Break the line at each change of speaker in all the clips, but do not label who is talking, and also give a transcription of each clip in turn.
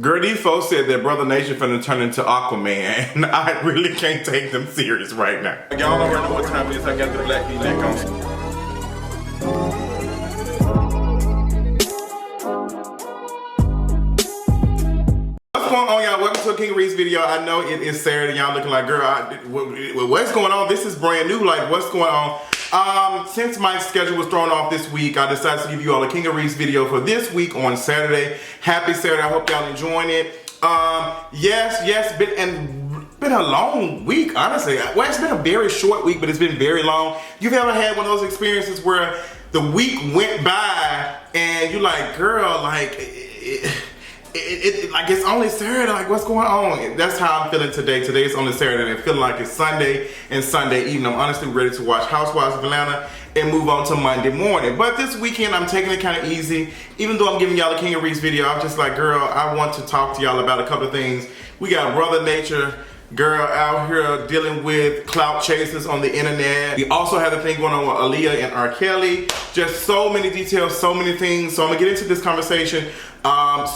Girl, these folks said that Brother Nation finna turn into Aquaman, and I really can't take them serious right now. Y'all already know what time it is. I got the black V-neck on. What's going on, y'all? Welcome to a King Reese video. I know it is Saturday. Y'all looking like, girl, what's going on? This is brand new. Like, what's going on? Since my schedule was thrown off this week, I decided to give you all a King of Reese video for this week on Saturday. Happy Saturday. I hope y'all enjoying it. Yes, been a long week, honestly. Well, it's been a very short week, but it's been very long. You've ever had one of those experiences where the week went by and you're like, girl, like, like it's only Saturday, like what's going on? That's how I'm feeling today. Today is only Saturday and I feel like it's Sunday and Sunday evening. I'm honestly ready to watch Housewives of Atlanta and move on to Monday morning. But this weekend I'm taking it kind of easy. Even though I'm giving y'all a King of Reese video, I'm just like, girl, I want to talk to y'all about a couple of things. We got Brother Nature, girl, out here dealing with clout chasers on the internet. We also have the thing going on with Aaliyah and R. Kelly. Just so many details, so many things. So I'm gonna get into this conversation.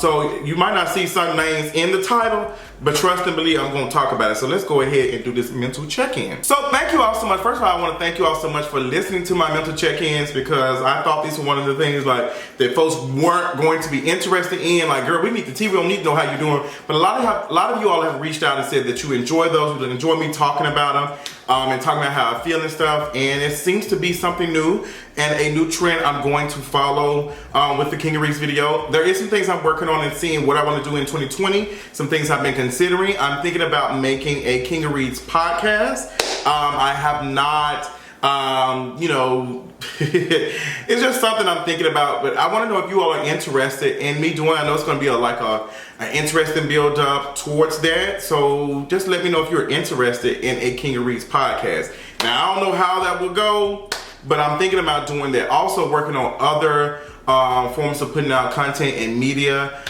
So you might not see some names in the title, but trust and believe I'm gonna talk about it. So let's go ahead and do this mental check-in. So thank you all so much. First of all, I wanna thank you all so much for listening to my mental check-ins, because I thought these were one of the things like that folks weren't going to be interested in. Like, girl, we need the TV, we don't need to know how you're doing. But a lot of you all have reached out and said that you enjoy those, you enjoy me talking about them, and talking about how I feel and stuff. And it seems to be something new and a new trend I'm going to follow with the King of Reese video. There is some things I'm working on and seeing what I want to do in 2020. Some things I've been considering. I'm thinking about making a King of Reese podcast. I have not, you know, it's just something I'm thinking about, but I want to know if you all are interested in me doing. I know it's going to be an interesting build up towards that. So just let me know if you're interested in a King of Reese podcast. Now, I don't know how that will go, but I'm thinking about doing that. Also working on other forms of putting out content and media,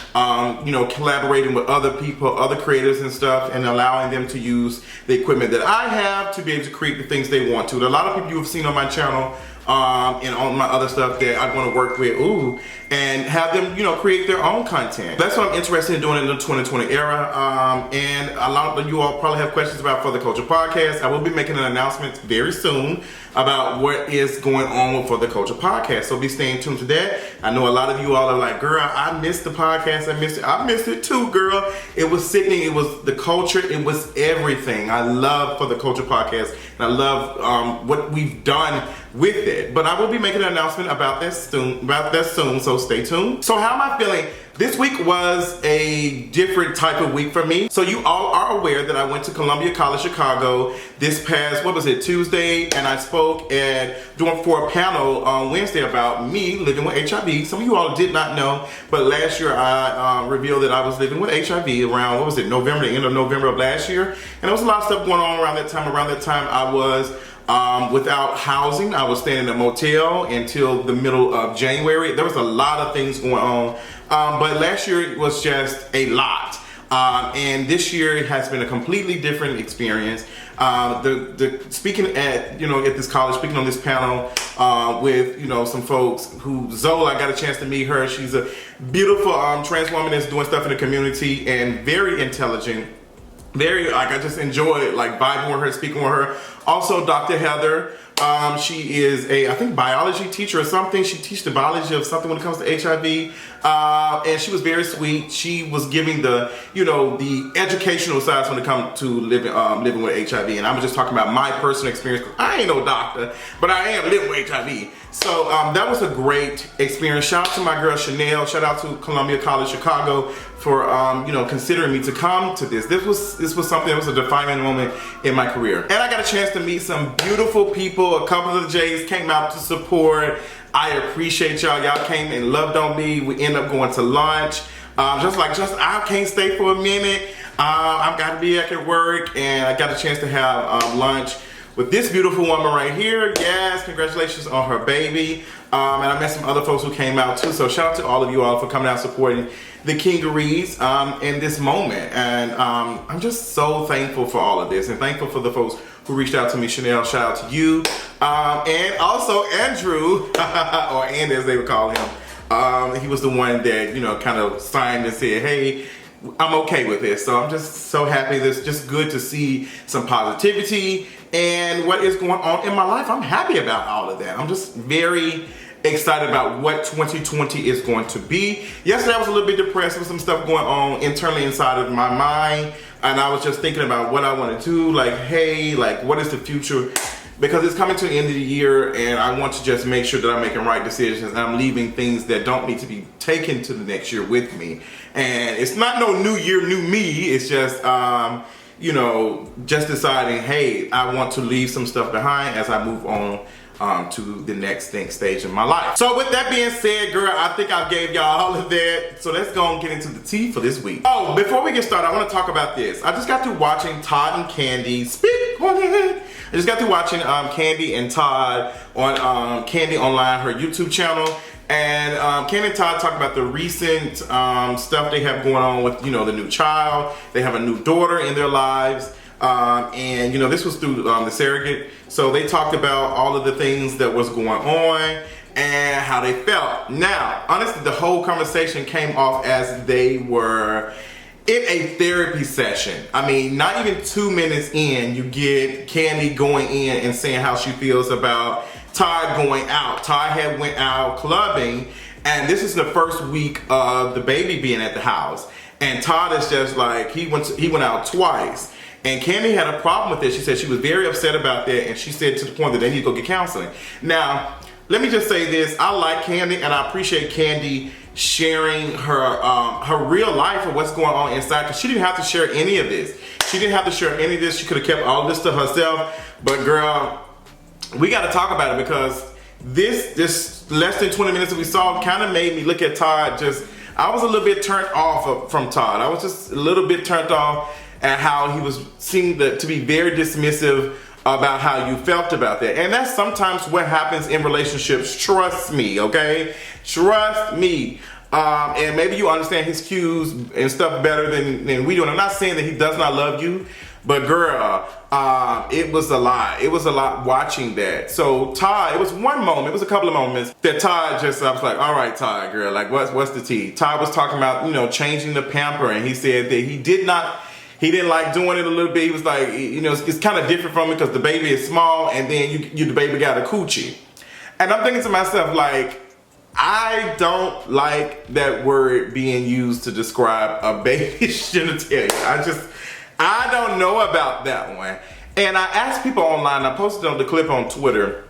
you know, collaborating with other people, other creators and stuff, and allowing them to use the equipment that I have to be able to create the things they want to. There are a lot of people you have seen on my channel and on my other stuff that I want to work with, and have them, you know, create their own content. That's what I'm interested in doing in the 2020 era. And a lot of you all probably have questions about For the Culture Podcast. I will be making an announcement very soon about what is going on with For the Culture Podcast. So be staying tuned to that. I know a lot of you all are like, girl, I missed the podcast. I missed it too, girl. It was sickening. It was the culture. It was everything. I love For the Culture Podcast, and I love what we've done with it. But I will be making an announcement about that soon, so stay tuned. So how am I feeling? This week was a different type of week for me. So you all are aware that I went to Columbia College Chicago this past, Tuesday, and I spoke for a panel on Wednesday about me living with HIV. Some of you all did not know, but last year I revealed that I was living with HIV around, November, the end of November of last year. And there was a lot of stuff going on around that time. Around that time I was without housing. I was staying in a motel until the middle of January. There was a lot of things going on, but last year it was just a lot. And this year it has been a completely different experience. Speaking at this college, speaking on this panel with some folks who Zoe, I got a chance to meet her. She's a beautiful trans woman that's doing stuff in the community and very intelligent. I just enjoy vibing with her, speaking with her. Also, Dr. Heather, she is I think biology teacher or something. She teaches the biology of something when it comes to HIV. And she was very sweet. She was giving the educational sides when it comes to living with HIV. And I was just talking about my personal experience. I ain't no doctor, but I am living with HIV. So that was a great experience. Shout out to my girl Chanel. Shout out to Columbia College Chicago for considering me to come to this. This was something that was a defining moment in my career. And I got a chance to meet some beautiful people. A couple of the J's came out to support. I appreciate y'all. Y'all came and loved on me. We ended up going to lunch. I can't stay for a minute. I've got to be back at work, and I got a chance to have lunch with this beautiful woman right here. Yes, congratulations on her baby. And I met some other folks who came out too. So shout out to all of you all for coming out supporting the King of Reese in this moment. And I'm just so thankful for all of this, and thankful for the folks who reached out to me. Chanel, shout out to you. And also Andrew, or Andy as they would call him. He was the one that, kind of signed and said, hey, I'm okay with this. So I'm just so happy. It's just good to see some positivity and what is going on in my life. I'm happy about all of that. I'm just very excited about what 2020 is going to be. Yesterday I was a little bit depressed with some stuff going on internally inside of my mind, and I was just thinking about what I want to do, like, hey, like, what is the future? Because it's coming to the end of the year, and I want to just make sure that I'm making right decisions, and I'm leaving things that don't need to be taken to the next year with me. And it's not no new year, new me. It's just, you know, just deciding, hey, I want to leave some stuff behind as I move on to the next stage in my life. So with that being said, girl, I think I gave y'all all of that. So let's go and get into the tea for this week. Oh, before we get started, I want to talk about this. I just got through watching Todd and Kandi speak on it. I just got through watching Kandi and Todd on Kandi Online, her YouTube channel. And Kandi and Todd talk about the recent stuff they have going on with, you know, the new child. They have a new daughter in their lives. And you know, this was through the surrogate. So they talked about all of the things that was going on and how they felt. Now, honestly, the whole conversation came off as they were in a therapy session. I mean, not even 2 minutes in, you get Kandi going in and saying how she feels about Todd going out. Todd had went out clubbing, and this is the first week of the baby being at the house. And Todd is just like, he went out twice. And Kandi had a problem with it. She said she was very upset about that, and she said to the point that they need to go get counseling. Now, let me just say this. I like Kandi, and I appreciate Kandi sharing her real life of what's going on inside, because she didn't have to share any of this. She didn't have to share any of this. She could have kept all this to herself. But girl, we got to talk about it, because this less than 20 minutes that we saw kind of made me look at Todd. I was a little bit turned off from Todd. I was just a little bit turned off at how he seemed to be very dismissive about how you felt about that. And that's sometimes what happens in relationships. Trust me, okay? Trust me. And maybe you understand his cues and stuff better than we do. And I'm not saying that he does not love you, but girl, it was a lot. It was a lot watching that. So Todd, it was one moment, it was a couple of moments that Todd I was like, all right, Todd, girl, like what's the tea? Todd was talking about, you know, changing the pamper, and he said that he didn't like doing it a little bit. He was like, you know, it's kind of different from it because the baby is small, and then the baby got a coochie. And I'm thinking to myself, like, I don't like that word being used to describe a baby's genitalia. I don't know about that one. And I asked people online, I posted on the clip on Twitter,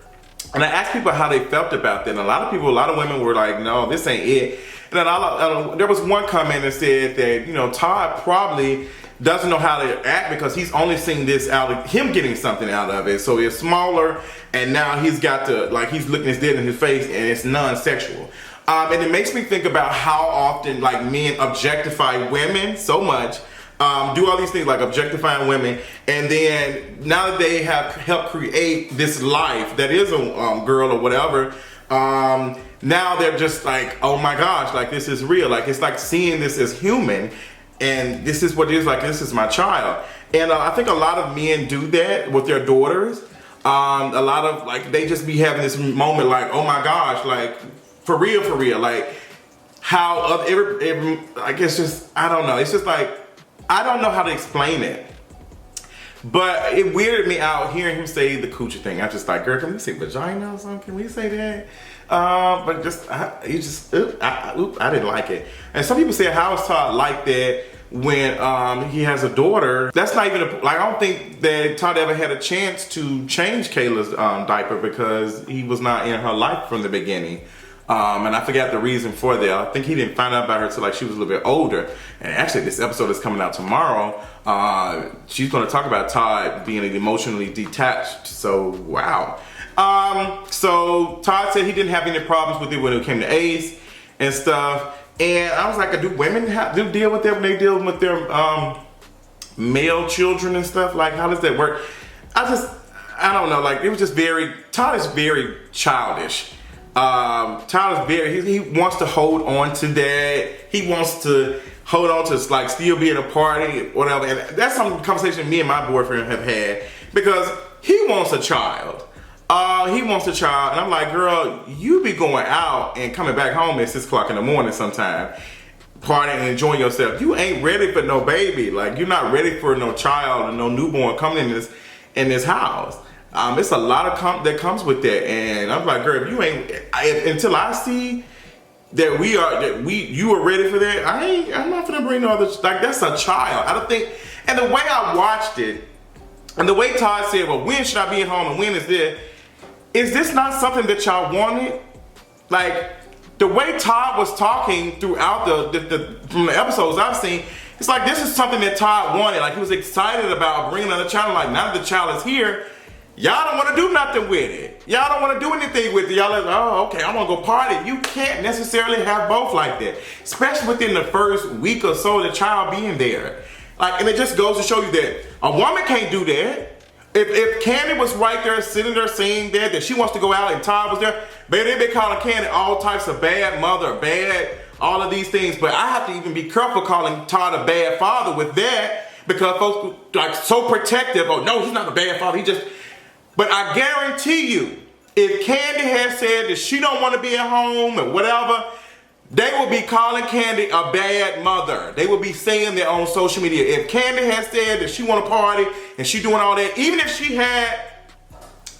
and I asked people how they felt about that. And a lot of women were like, no, this ain't it. And then there was one comment that said that, you know, Todd probably doesn't know how to act because he's only seeing this out of him getting something out of it. So it's smaller, and now he's got to, like, he's looking his dead in his face, and it's non-sexual. And it makes me think about how often, like, men objectify women so much, do all these things like objectifying women, and then now that they have helped create this life that is a girl or whatever, now they're just like, oh my gosh, like, this is real. Like, it's like seeing this as human. And this is what it is, like, this is my child. And I think a lot of men do that with their daughters. A lot of, like, they just be having this moment like, oh my gosh, like, for real, like, how I guess just, I don't know. It's just like, I don't know how to explain it. But it weirded me out hearing him say the coochie thing. I just like, girl, can we say vagina or something? Can we say that? But I didn't like it. And some people say, how is Todd like that when he has a daughter? That's not even I don't think that Todd ever had a chance to change Kayla's diaper because he was not in her life from the beginning. And I forgot the reason for that. I think he didn't find out about her till like she was a little bit older. And actually, this episode is coming out tomorrow. She's going to talk about Todd being emotionally detached. So wow. So Todd said he didn't have any problems with it when it came to Ace and stuff. And I was like, do women do deal with that when they deal with their male children and stuff? Like, how does that work? I don't know. Like, it was just Todd is very childish. Todd is he wants to hold on to that. He wants to hold on to, like, still be in a party, whatever. And that's some conversation me and my boyfriend have had, because he wants a child. He wants a child, and I'm like, girl, you be going out and coming back home at 6 o'clock in the morning sometime. partying and enjoying yourself. You ain't ready for no baby. Like, you're not ready for no child or no newborn coming in this house. It's a lot of that comes with that, and I'm like, girl, if you ain't, until I see that you are ready for that, I'm not gonna bring no other, like, that's a child. I don't think, and the way I watched it, and the way Todd said, well, when should I be at home and when is this not something that y'all wanted? Like, the way Todd was talking throughout from the episodes I've seen, it's like this is something that Todd wanted. Like, he was excited about bringing another child. Like, now that the child is here, y'all don't want to do nothing with it. Y'all don't want to do anything with it. Y'all like, oh, okay, I'm going to go party. You can't necessarily have both like that, especially within the first week or so of the child being there. Like, and it just goes to show you that a woman can't do that. If Kandi was right there, sitting there saying that she wants to go out and Todd was there, baby, they been calling Kandi all types of bad mother, bad, all of these things. But I have to even be careful calling Todd a bad father with that, because folks like so protective. Oh no, he's not a bad father. But I guarantee you, if Kandi has said that she don't want to be at home or whatever, they will be calling Kandi a bad mother. They will be saying that on social media. If Kandi has said that she want to party and she doing all that, even if she had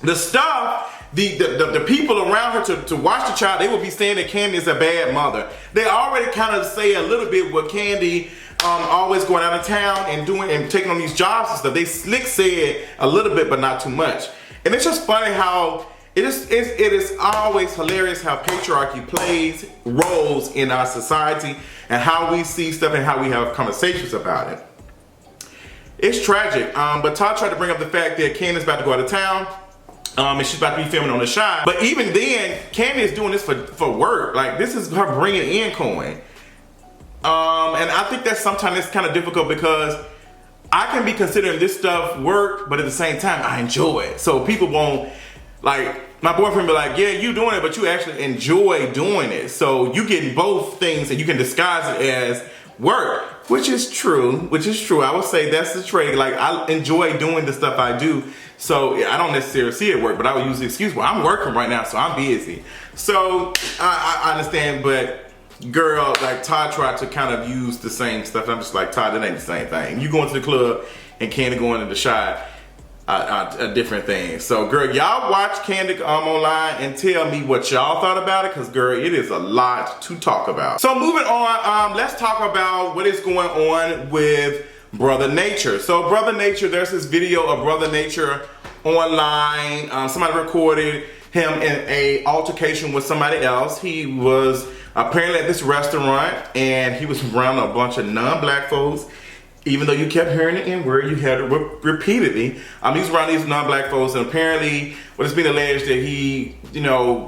the stuff, the people around her to watch the child, they will be saying that Kandi is a bad mother. They already kind of say a little bit with Kandi always going out of town and doing and taking on these jobs and stuff. They slick said a little bit, but not too much. And it's just funny how it is always hilarious how patriarchy plays roles in our society and how we see stuff and how we have conversations about it. It's tragic. But Todd tried to bring up the fact that Kandi is about to go out of town. And she's about to be filming on The Shy. But even then, Kandi is doing this for work. Like, this is her bringing in coin. And I think that sometimes it's kind of difficult because I can be considering this stuff work, but at the same time, I enjoy it. So people won't, like, my boyfriend be like, yeah, you doing it, but you actually enjoy doing it. So you getting both things and you can disguise it as work, which is true. I would say that's the trade. Like, I enjoy doing the stuff I do. So I don't necessarily see it work, but I would use the excuse, well, I'm working right now, so I'm busy. So I understand, but girl, like, Todd tried to kind of use the same stuff. I'm just like, Todd, that ain't the same thing. You going to the club and Kandi going to The Shy, a different thing. So girl, y'all watch Kandi online and tell me what y'all thought about it, because girl, it is a lot to talk about. So moving on, let's talk about what is going on with Brother Nature. So Brother Nature, there's this video of Brother Nature online. Somebody recorded him in a altercation with somebody else. He was apparently at this restaurant and he was around a bunch of non-black folks. Even though you kept hearing the N-word, you had it repeatedly. He was around these non-black folks, and apparently, it's been alleged that he,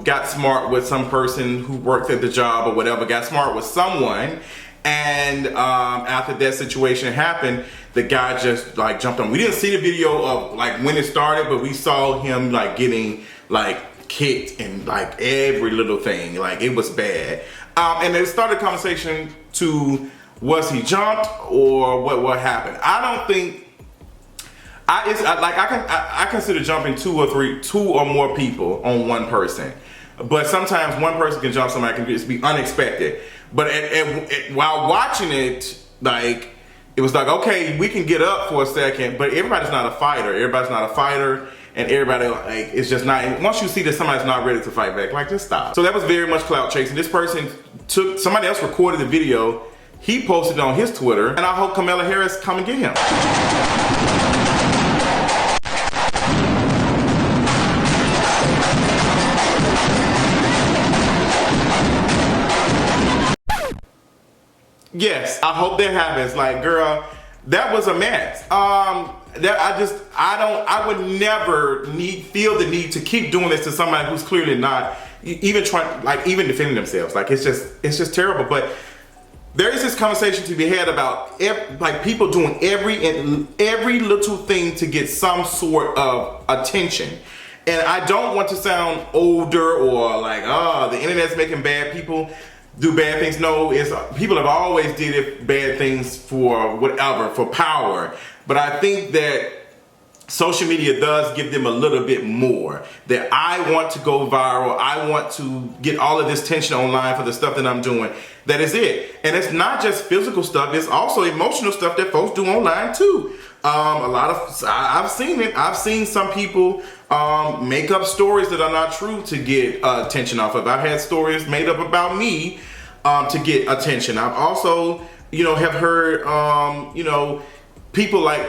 got smart with some person who worked at the job or whatever, got smart with someone, and after that situation happened, the guy just like jumped on. We didn't see the video of like when it started, but we saw him like getting like kicked and like every little thing. Like, it was bad. And it started a conversation to, was he jumped or what happened? I don't think I consider jumping two or more people on one person, but sometimes one person can jump somebody, can just be unexpected. But while watching it, like, it was like, okay, we can get up for a second, but everybody's not a fighter. And everybody, like, it's just not, once you see that somebody's not ready to fight back, like, just stop. So that was very much clout chasing. This person somebody else recorded the video. He posted it on his Twitter, and I hope Kamala Harris come and get him. Yes, I hope that happens. Like, girl, that was a mess. I would never feel the need to keep doing this to somebody who's clearly not even even defending themselves. Like, it's just terrible. But there is this conversation to be had about people doing every little thing to get some sort of attention. And I don't want to sound older or like, oh, the internet's making bad people do bad things. No, people have always did bad things for whatever, for power. But I think that social media does give them a little bit more. That I want to go viral. I want to get all of this attention online for the stuff that I'm doing. That is it. And it's not just physical stuff, it's also emotional stuff that folks do online too. I've seen it. I've seen some people make up stories that are not true to get attention off of. I've had stories made up about me to get attention. I've also, have heard, people like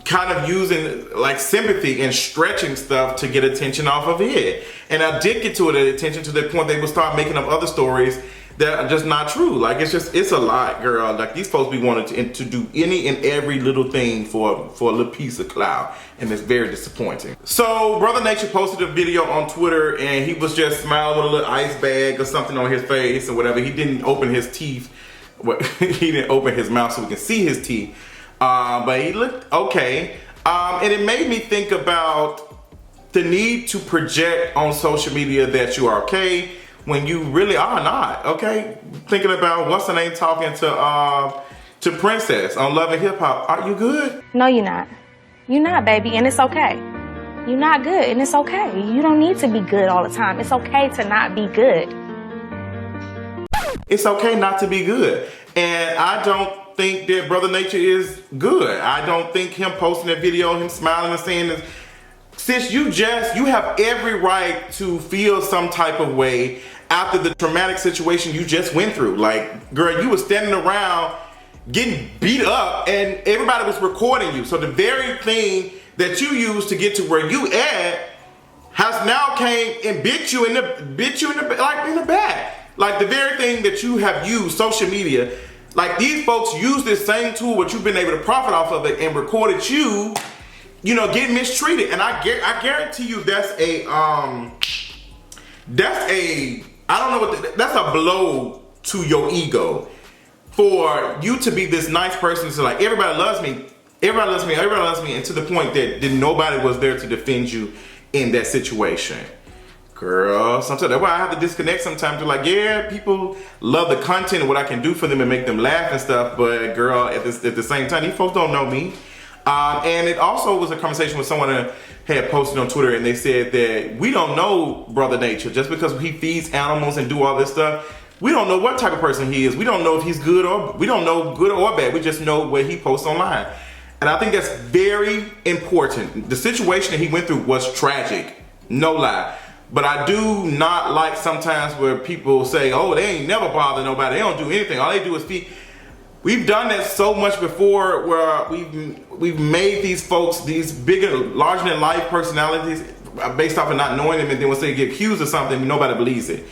kind of using like sympathy and stretching stuff to get attention off of it. And I did get to it attention to the point they would start making up other stories that are just not true. Like it's a lot, girl. Like these folks be wanting to do any and every little thing for a little piece of clout, and it's very disappointing. So Brother Nature posted a video on Twitter, and he was just smiling with a little ice bag or something on his face or whatever. He didn't open his teeth. He didn't open his mouth so we can see his teeth. But he looked okay. And it made me think about the need to project on social media that you are okay when you really are not, okay? Thinking about what's her name talking to Princess on Love and Hip Hop. Are you good?
No, you're not. You're not, baby, and it's okay. You're not good, and it's okay. You don't need to be good all the time. It's okay to not be good.
It's okay not to be good. And I don't think that Brother Nature is good. I don't think him posting that video, him smiling and saying this, sis, you have every right to feel some type of way after the traumatic situation you just went through. Like, girl, you were standing around getting beat up and everybody was recording you. So the very thing that you used to get to where you at has now came and bit you in the back. Like the very thing that you have used, social media, like these folks use this same tool, but you've been able to profit off of it and recorded you, getting mistreated. And I guarantee you that's a blow to your ego for you to be this nice person to like, everybody loves me, and to the point that nobody was there to defend you in that situation. Girl, sometimes that's why I have to disconnect sometimes. They're like, yeah, people love the content and what I can do for them and make them laugh and stuff, but girl, at the same time, these folks don't know me. And it also was a conversation with someone that had posted on Twitter, and they said that we don't know Brother Nature. Just because he feeds animals and do all this stuff, we don't know what type of person he is. We don't know if he's good or bad. We just know what he posts online. And I think that's very important. The situation that he went through was tragic, no lie. But I do not like sometimes where people say, oh, they ain't never bother nobody. They don't do anything. All they do is feed. We've done that so much before where we've made these folks, these bigger, larger than life personalities based off of not knowing them, and then once they get accused of something, nobody believes it.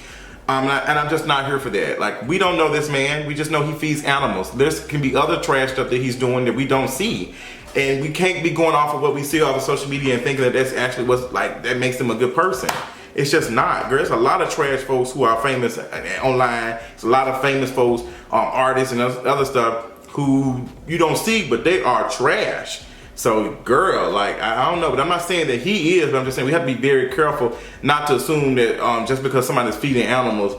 And I'm just not here for that. Like, we don't know this man. We just know he feeds animals. There can be other trash stuff that he's doing that we don't see. And we can't be going off of what we see off of social media and thinking that that's actually what's like, that makes him a good person. It's just not, girl. There's a lot of trash folks who are famous online. There's a lot of famous folks, artists and other stuff who you don't see, but they are trash. So, girl, like, I don't know, but I'm not saying that he is, but I'm just saying we have to be very careful not to assume that just because somebody's feeding animals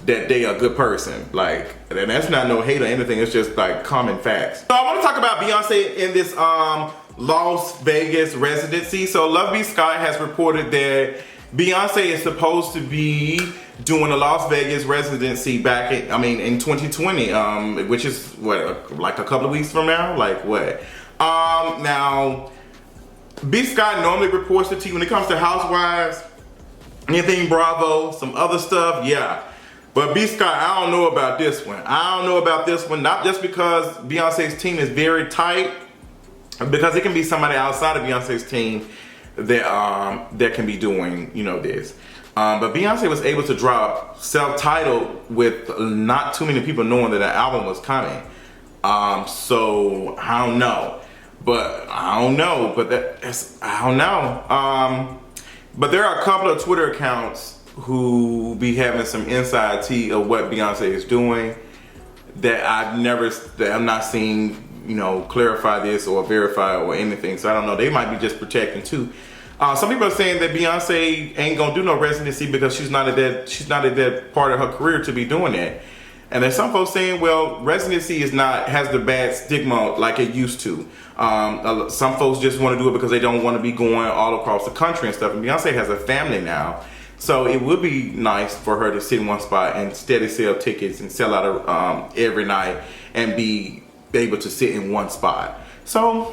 that they are a good person. Like, and that's not no hate or anything. It's just like common facts. So I want to talk about Beyonce in this Las Vegas residency. So Love B. Sky has reported that Beyonce is supposed to be doing a Las Vegas residency back in 2020, which is what, like a couple of weeks from now? Like what? Now, B. Scott normally reports it to you when it comes to Housewives, anything Bravo, some other stuff, yeah. But B. Scott, I don't know about this one. Not just because Beyonce's team is very tight, because it can be somebody outside of Beyonce's team that can be doing, this. But Beyonce was able to drop self-titled with not too many people knowing that an album was coming. So I don't know. But there are a couple of Twitter accounts who be having some inside tea of what Beyonce is doing that I'm not seeing, clarify this or verify or anything. So I don't know. They might be just protecting too. Some people are saying that Beyonce ain't gonna do no residency because she's not at that part of her career to be doing that. And there's some folks saying, well, residency has the bad stigma like it used to. Some folks just want to do it because they don't want to be going all across the country and stuff. And Beyonce has a family now. So it would be nice for her to sit in one spot and steady sell tickets and sell out every night and be able to sit in one spot. So,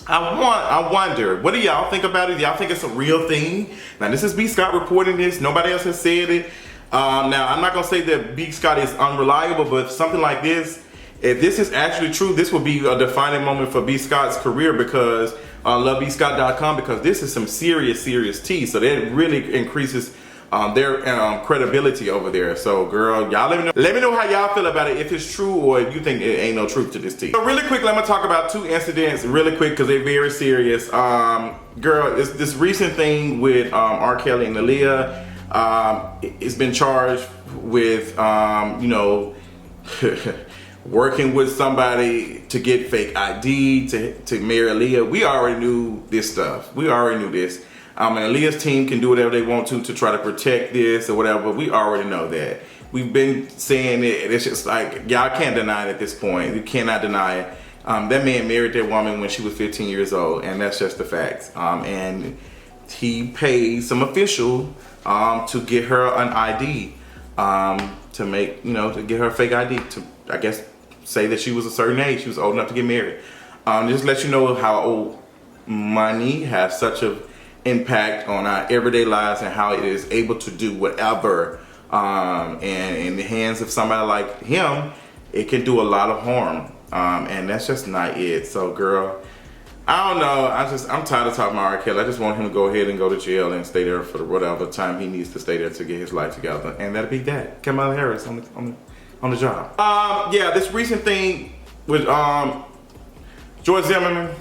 I wonder, what do y'all think about it? Y'all think it's a real thing? Now, this is B. Scott reporting this. Nobody else has said it. Now, I'm not going to say that B. Scott is unreliable, but something like this, if this is actually true, this will be a defining moment for B. Scott's career, because lovebscott.com, because this is some serious tea. So that really increases their credibility over there. So girl, y'all let me know how y'all feel about it, if it's true or if you think it ain't no truth to this tea. So really quick, let me talk about 2 incidents really quick, because they're very serious. Girl, this recent thing with R. Kelly and Aaliyah, it's been charged with you know, working with somebody to get fake ID to marry Aaliyah. We already knew this stuff. We already knew this. And Aaliyah's team can do whatever they want to try to protect this or whatever, but we already know that. We've been saying it. It's just like, y'all can't deny it at this point. You cannot deny it. That man married that woman when she was 15 years old, and that's just the facts. And he paid some official to get her an ID, to make, you know, to get her a fake ID, to, I guess, say that she was a certain age, she was old enough to get married. Just let you know how old money has such an impact on our everyday lives, and how it is able to do whatever. And in the hands of somebody like him, it can do a lot of harm. And that's just not it. So girl, I don't know. I'm tired of talking about R. Kelly. I just want him to go ahead and go to jail and stay there for whatever time he needs to stay there to get his life together. And that'll be that. Kamala Harris on the job. Yeah, this recent thing with George Zimmerman.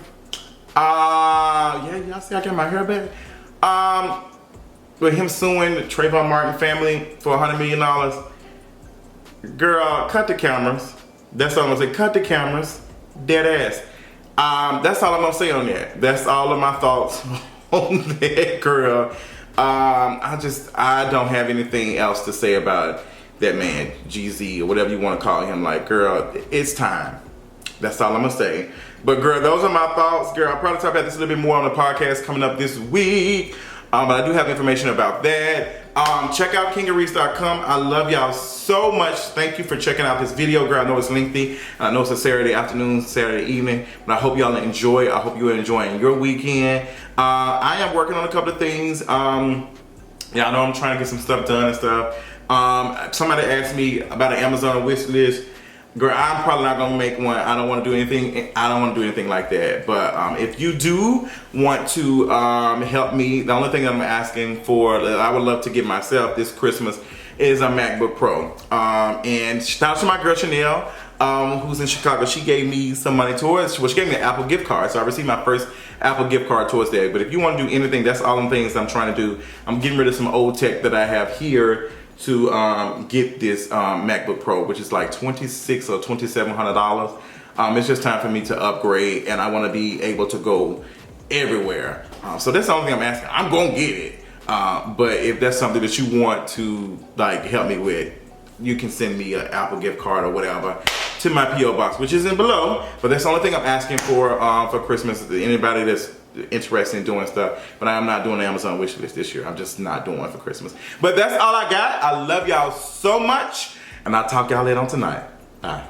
Yeah, y'all see I got my hair back. With him suing the Trayvon Martin family for $100 million. Girl, cut the cameras. That's all I'm gonna say. Cut the cameras. Dead ass. That's all I'm gonna say on that. That's all of my thoughts on that, girl. I don't have anything else to say about that man, GZ, or whatever you want to call him. Like, girl, it's time. That's all I'm gonna say. But girl, those are my thoughts. Girl, I'll probably talk about this a little bit more on the podcast coming up this week. But I do have information about that. Check out kingareese.com. I love y'all so much. Thank you for checking out this video, girl. I know it's lengthy, and I know it's a Saturday afternoon, Saturday evening, but I hope y'all enjoy. I hope you're enjoying your weekend. I am working on a couple of things. Yeah, I know I'm trying to get some stuff done and stuff. Somebody asked me about an Amazon wish list. Girl, I'm probably not gonna make one. I don't want to do anything. I don't want to do anything like that. But if you do want to help me, the only thing I'm asking for that I would love to get myself this Christmas is a MacBook Pro. And shout out to my girl Chanel, who's in Chicago. She gave me some money towards. Well, she gave me an Apple gift card, so I received my first Apple gift card towards that. But if you want to do anything, that's all the things I'm trying to do. I'm getting rid of some old tech that I have here to get this MacBook Pro, which is like $2,600 or $2,700. It's just time for me to upgrade, and I want to be able to go everywhere. So that's the only thing I'm asking. I'm gonna get it, but if that's something that you want to like help me with, you can send me an Apple gift card or whatever to my P.O. box, which is in below. But that's the only thing I'm asking for Christmas. Anybody that's interested in doing stuff, but I am not doing the Amazon wish list this year. I'm just not doing one for Christmas. But that's all I got. I love y'all so much, and I'll talk y'all later on tonight. Bye.